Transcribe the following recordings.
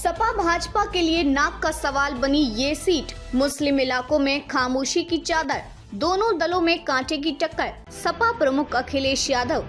सपा भाजपा के लिए नाक का सवाल बनी ये सीट। मुस्लिम इलाकों में खामोशी की चादर, दोनों दलों में कांटे की टक्कर। सपा प्रमुख अखिलेश यादव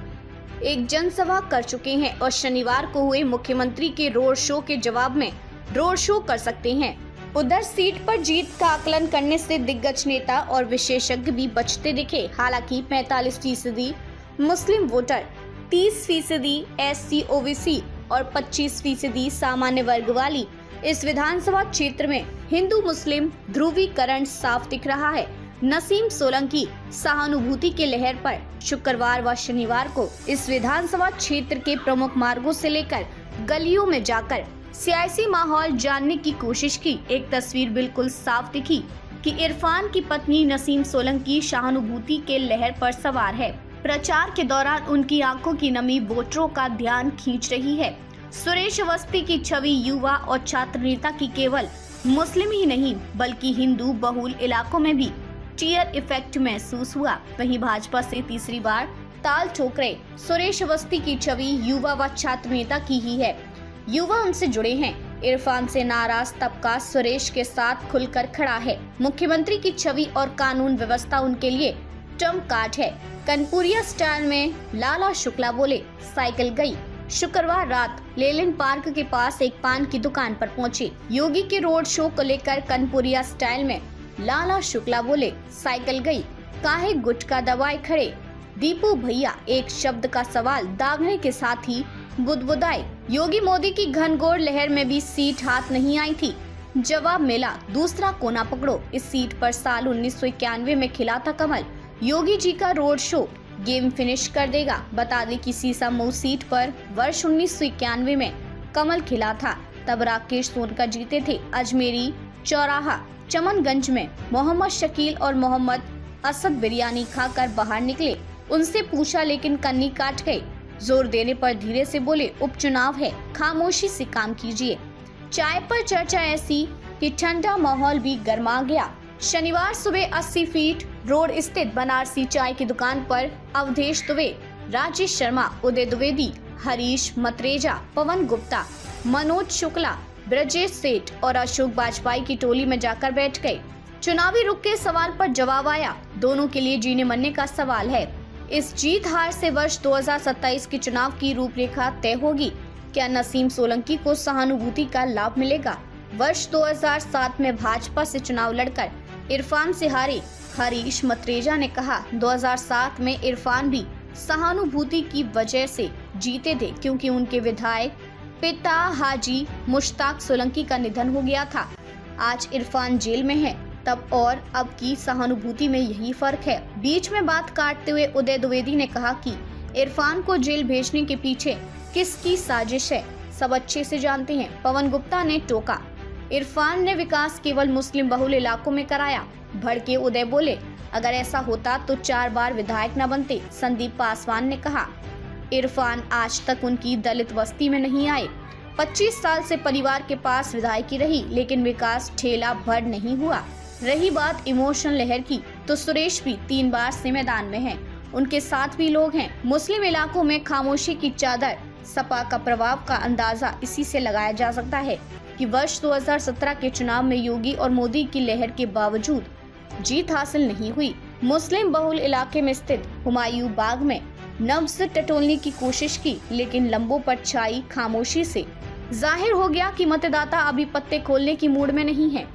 एक जनसभा कर चुके हैं और शनिवार को हुए मुख्यमंत्री के रोड शो के जवाब में रोड शो कर सकते हैं। उधर सीट पर जीत का आकलन करने से दिग्गज नेता और विशेषज्ञ भी बचते दिखे। हालांकि 45% मुस्लिम वोटर, 30% SC OBC और 25% सामान्य वर्ग वाली इस विधानसभा क्षेत्र में हिंदू मुस्लिम ध्रुवीकरण साफ दिख रहा है। नसीम सोलंकी सहानुभूति के लहर पर शुक्रवार व शनिवार को इस विधानसभा क्षेत्र के प्रमुख मार्गों से लेकर गलियों में जाकर सियासी माहौल जानने की कोशिश की। एक तस्वीर बिल्कुल साफ दिखी कि इरफान की पत्नी नसीम सोलंकी सहानुभूति के लहर पर सवार है। प्रचार के दौरान उनकी आंखों की नमी वोटरों का ध्यान खींच रही है। सुरेश अवस्थी की छवि युवा और छात्र नेता की केवल मुस्लिम ही नहीं बल्कि हिंदू बहुल इलाकों में भी टीयर इफेक्ट महसूस हुआ। वहीं भाजपा से तीसरी बार ताल ठोक रहे सुरेश अवस्थी की छवि युवा व छात्र नेता की ही है। युवा उनसे जुड़े हैं। इरफान से नाराज तबका सुरेश के साथ खुलकर खड़ा है। मुख्यमंत्री की छवि और कानून व्यवस्था उनके लिए ट्रम्प कार्ड है। कनपुरिया स्टाइल में लाला शुक्ला बोले, साइकिल गई। शुक्रवार रात लेलिन पार्क के पास एक पान की दुकान पर पहुंचे। योगी के रोड शो को लेकर कनपुरिया स्टाइल में लाला शुक्ला बोले, साइकिल गई, काहे गुटखा दबाए खड़े। दीपू भैया एक शब्द का सवाल दागने के साथ ही बुदबुदाए। योगी मोदी की घनघोर लहर में भी सीट हाथ नहीं आई थी। जवाब मिला, दूसरा कोना पकड़ो। इस सीट पर साल 1991 में खिला था कमल। योगी जी का रोड शो गेम फिनिश कर देगा। बता दें कि सीसामऊ सीट पर वर्ष 1991 में कमल खिला था। तब राकेश सोनकर जीते थे। अजमेरी चौराहा चमनगंज में मोहम्मद शकील और मोहम्मद असद बिरयानी खाकर बाहर निकले। उनसे पूछा लेकिन कन्नी काट गए। जोर देने पर धीरे से बोले, उपचुनाव है, खामोशी से काम कीजिए। चाय पर चर्चा ऐसी कि ठंडा माहौल भी गर्मा गया। शनिवार सुबह 80 फीट रोड स्थित बनारसी चाय की दुकान पर अवधेश दुबे, राजेश शर्मा, उदय द्विवेदी, हरीश मतरेजा, पवन गुप्ता, मनोज शुक्ला, ब्रजेश सेठ और अशोक बाजपेयी की टोली में जाकर बैठ गए। चुनावी रुख के सवाल पर जवाब आया। दोनों के लिए जीने मरने का सवाल है। इस जीत हार से वर्ष 2027 के चुनाव की रूपरेखा तय होगी। क्या नसीम सोलंकी को सहानुभूति का लाभ मिलेगा? वर्ष 2007 में भाजपा से चुनाव लड़कर इरफान से हारे हरीश मतरेजा ने कहा, 2007 में इरफान भी सहानुभूति की वजह से जीते थे क्योंकि उनके विधायक पिता हाजी मुश्ताक सोलंकी का निधन हो गया था। आज इरफान जेल में है, तब और अब की सहानुभूति में यही फर्क है। बीच में बात काटते हुए उदय द्विवेदी ने कहा कि इरफान को जेल भेजने के पीछे किसकी साजिश है सब अच्छे से जानते हैं। पवन गुप्ता ने टोका, इरफान ने विकास केवल मुस्लिम बहुल इलाकों में कराया। भड़के उदय बोले, अगर ऐसा होता तो 4 बार विधायक न बनते। संदीप पासवान ने कहा, इरफान आज तक उनकी दलित बस्ती में नहीं आए। 25 साल से परिवार के पास विधायकी रही लेकिन विकास ठेला भर नहीं हुआ। रही बात इमोशनल लहर की तो सुरेश भी 3 बार से मैदान में हैं। उनके साथ भी लोग हैं। मुस्लिम इलाकों में खामोशी की चादर, सपा का प्रभाव का अंदाजा इसी से लगाया जा सकता है कि वर्ष 2017 के चुनाव में योगी और मोदी की लहर के बावजूद जीत हासिल नहीं हुई। मुस्लिम बहुल इलाके में स्थित हुमायूं बाग में नब्ज टटोलने की कोशिश की लेकिन लंबों पर छाई खामोशी से जाहिर हो गया कि मतदाता अभी पत्ते खोलने की मूड में नहीं है।